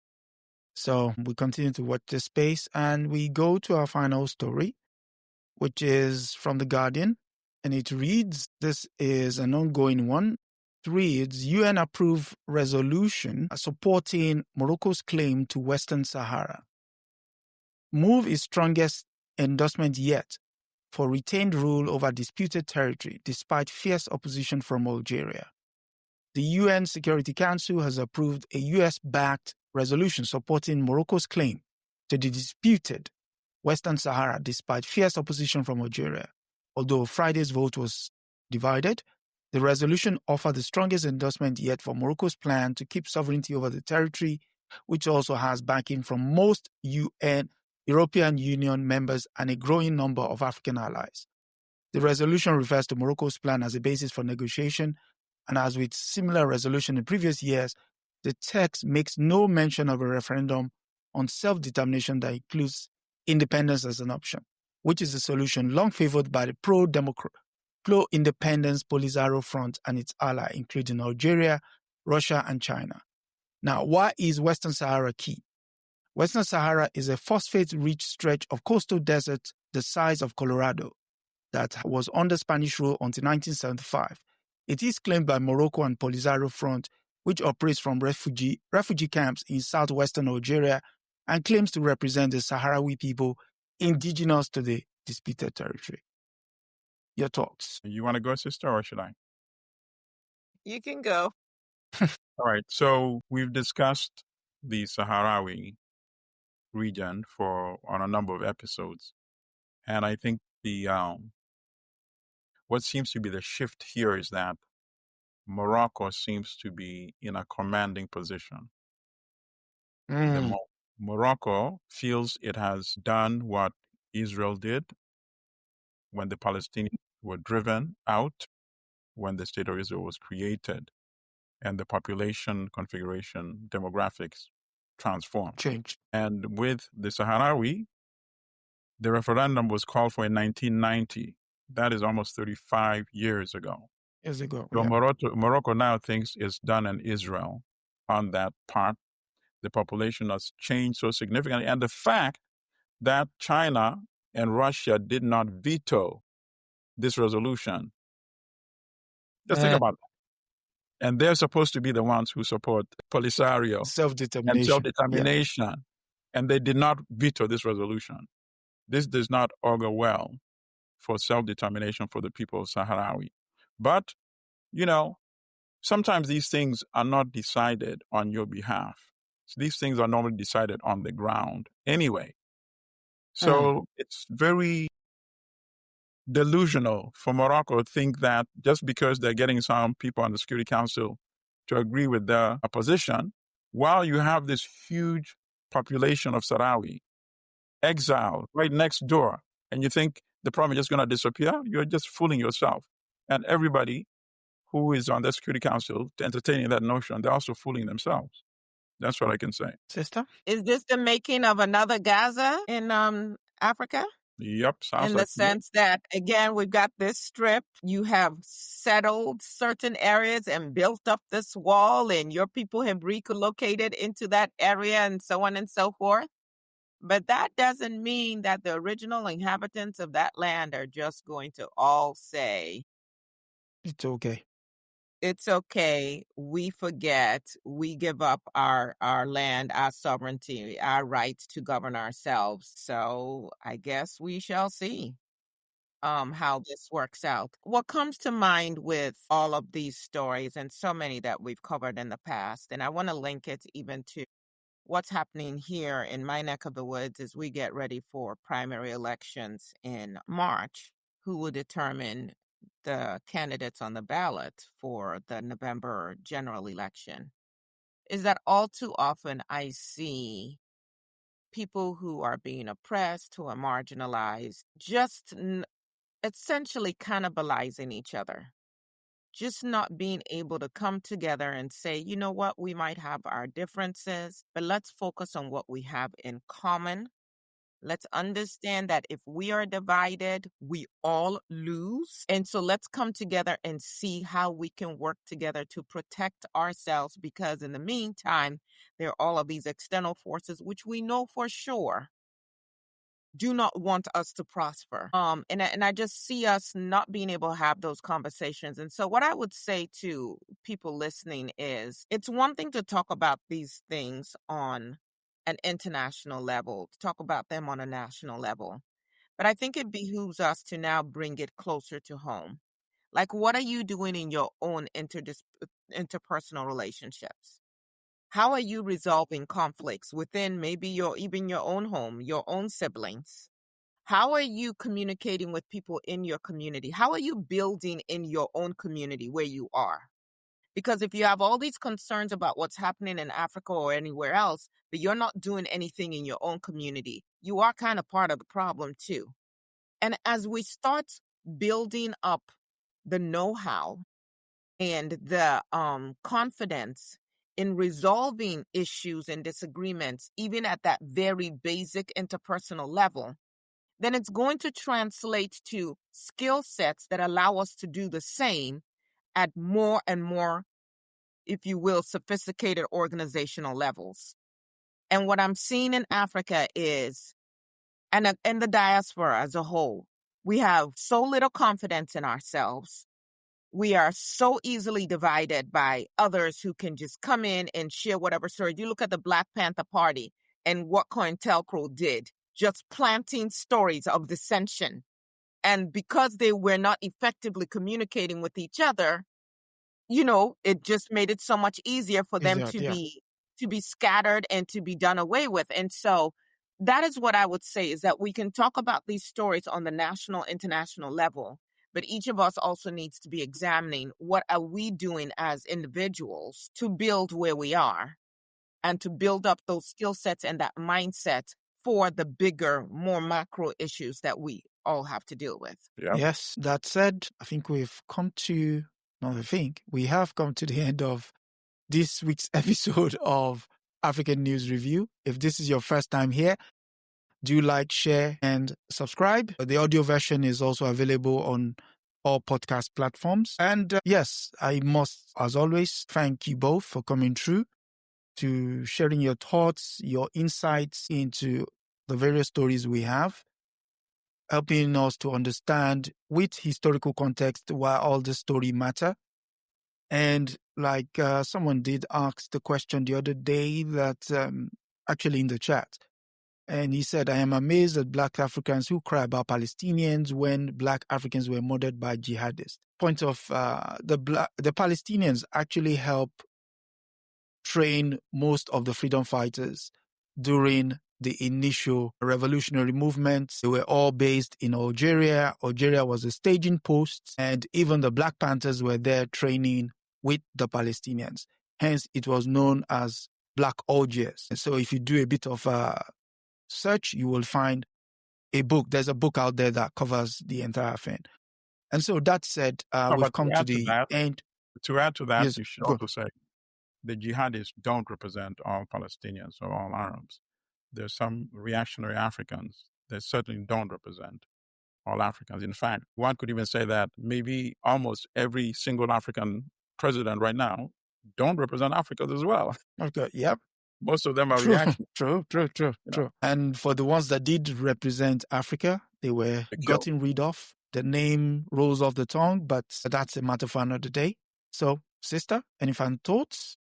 So we continue to watch this space and we go to our final story, which is from The Guardian. And it reads, this is an ongoing one. It reads, UN approved resolution supporting Morocco's claim to Western Sahara. Move is strongest endorsement yet for retained rule over disputed territory despite fierce opposition from Algeria. The UN Security Council has approved a US-backed resolution supporting Morocco's claim to the disputed Western Sahara despite fierce opposition from Algeria. Although Friday's vote was divided, the resolution offered the strongest endorsement yet for Morocco's plan to keep sovereignty over the territory, which also has backing from most UN, European Union members and a growing number of African allies. The resolution refers to Morocco's plan as a basis for negotiation, and as with similar resolution in previous years, the text makes no mention of a referendum on self-determination that includes independence as an option, which is a solution long favored by the pro-independence Polisario Front and its ally, including Algeria, Russia, and China. Now, why is Western Sahara key? Western Sahara is a phosphate-rich stretch of coastal desert the size of Colorado that was under Spanish rule until 1975. It is claimed by Morocco and Polisario Front, which operates from refugee camps in southwestern Algeria and claims to represent the Sahrawi people indigenous to the disputed territory. Your thoughts?
You want to go, sister, or should I?
You can go.
All right. So we've discussed the Sahrawi region on a number of episodes. And I think what seems to be the shift here is that Morocco seems to be in a commanding position. Morocco feels it has done what Israel did when the Palestinians were driven out, when the State of Israel was created, and the population configuration, demographics transformed.
Changed.
And with the Sahrawi, the referendum was called for in 1990. That is almost 35 years ago.
Years ago.
So
yeah.
Morocco now thinks it's done in Israel on that part. The population has changed so significantly. And the fact that China and Russia did not veto this resolution. Just think about that. And they're supposed to be the ones who support Polisario
self-determination.
and self-determination. Yeah. And they did not veto this resolution. This does not augur well for self-determination for the people of Sahrawi. But, sometimes these things are not decided on your behalf. So these things are normally decided on the ground anyway. So it's very delusional for Morocco to think that just because they're getting some people on the Security Council to agree with their opposition, while you have this huge population of Sahrawi exiled right next door, and you think the problem is just going to disappear, you're just fooling yourself. And everybody who is on the Security Council entertaining that notion, they're also fooling themselves. That's what I can say.
Sister?
Is this the making of another Gaza in Africa?
Yep.
In the sense that, again, we've got this strip. You have settled certain areas and built up this wall, and your people have relocated into that area and so on and so forth? But that doesn't mean that the original inhabitants of that land are just going to all say,
it's okay.
it's okay, we forget, we give up our land, our sovereignty, our right to govern ourselves. So I guess we shall see how this works out. What comes to mind with all of these stories, and so many that we've covered in the past, and I want to link it even to what's happening here in my neck of the woods as we get ready for primary elections in March, who will determine the candidates on the ballot for the November general election, is that all too often I see people who are being oppressed, who are marginalized, just essentially cannibalizing each other. Just not being able to come together and say, you know what, we might have our differences, but let's focus on what we have in common. Let's understand that if we are divided, we all lose. And so let's come together and see how we can work together to protect ourselves, because in the meantime, there are all of these external forces, which we know for sure do not want us to prosper. And I just see us not being able to have those conversations. And so what I would say to people listening is, it's one thing to talk about these things on an international level, to talk about them on a national level. But I think it behooves us to now bring it closer to home. Like, what are you doing in your own interpersonal relationships? How are you resolving conflicts within maybe even your own home, your own siblings? How are you communicating with people in your community? How are you building in your own community where you are? Because if you have all these concerns about what's happening in Africa or anywhere else, but you're not doing anything in your own community, you are kind of part of the problem too. And as we start building up the know-how and the confidence in resolving issues and disagreements, even at that very basic interpersonal level, then it's going to translate to skill sets that allow us to do the same at more and more, if you will, sophisticated organizational levels. And what I'm seeing in Africa is, and in the diaspora as a whole, we have so little confidence in ourselves. We are so easily divided by others who can just come in and share whatever story. You look at the Black Panther Party and what COINTELPRO did, just planting stories of dissension. And because they were not effectively communicating with each other, it just made it so much easier for them to be scattered and to be done away with. And so that is what I would say, is that we can talk about these stories on the national, international level, but each of us also needs to be examining what are we doing as individuals to build where we are and to build up those skill sets and that mindset for the bigger, more macro issues that we all have to deal with.
Yeah.
Yes, that said, I think we have come to the end of this week's episode of African News Review. If this is your first time here, do like, share, and subscribe. The audio version is also available on all podcast platforms. And yes, I must, as always, thank you both for coming through, to sharing your thoughts, your insights into the various stories we have, helping us to understand with historical context why all this story matter. And like someone did ask the question the other day, that actually in the chat, and he said, I am amazed at Black Africans who cry about Palestinians when Black Africans were murdered by jihadists. Point of the Palestinians actually help train most of the freedom fighters during the initial revolutionary movements. They were all based in Algeria. Algeria was a staging post, and even the Black Panthers were there training with the Palestinians. Hence, it was known as Black Algiers. So if you do a bit of search, you will find a book. There's a book out there that covers the entire thing. And so that said, we've come to the end.
To add to that,
Yes,
you should
go.
also say the jihadists don't represent all Palestinians or all Arabs. There's some reactionary Africans that certainly don't represent all Africans. In fact, one could even say that maybe almost every single African president right now don't represent Africans as well.
Okay, yep.
most of them are reacting.
True. And for the ones that did represent Africa, they were gotten rid of. The name rolls off the tongue, but that's a matter for another day. So, sister, any final thoughts?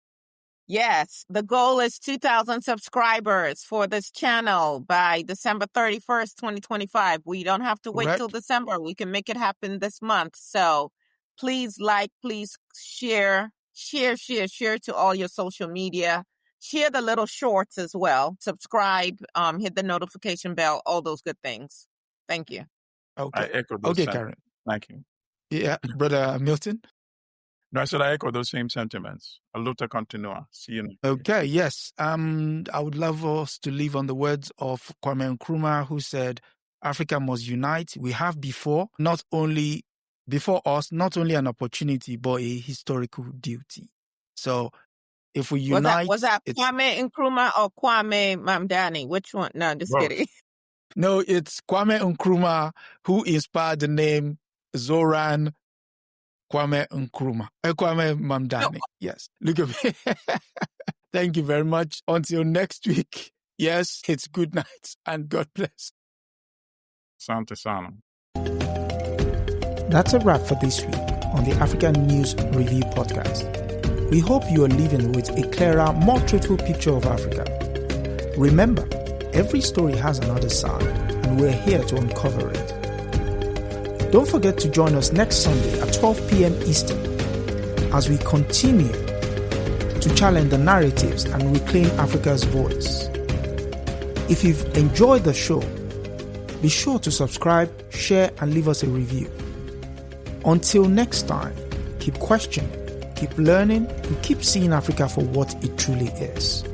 Yes, the goal is 2,000 subscribers for this channel by December 31st, 2025. We don't have to wait till December. We can make it happen this month. So please please share to all your social media. Share the little shorts as well. Subscribe, hit the notification bell, all those good things. Thank you.
Okay. I echo those sentiments. Karen. Thank you.
Yeah, Brother Milton?
No, I said I echo those same sentiments. A luta continua. See you next
Okay, yes. I would love us to live on the words of Kwame Nkrumah, who said, Africa must unite. We have before us, not only an opportunity, but a historical duty. So if we unite...
Was that Kwame Nkrumah or Kwame Mamdani? Which one? No, just kidding.
No, it's Kwame Nkrumah who inspired the name Zohran Kwame Nkrumah. Kwame Mamdani. No. Yes. Look at me. Thank you very much. Until next week. Yes, it's good night and God bless.
Sante Sana.
That's a wrap for this week on the African News Review podcast. We hope you are leaving with a clearer, more truthful picture of Africa. Remember, every story has another side, and we're here to uncover it. Don't forget to join us next Sunday at 12 p.m. Eastern as we continue to challenge the narratives and reclaim Africa's voice. If you've enjoyed the show, be sure to subscribe, share, and leave us a review. Until next time, keep questioning, keep learning, and keep seeing Africa for what it truly is.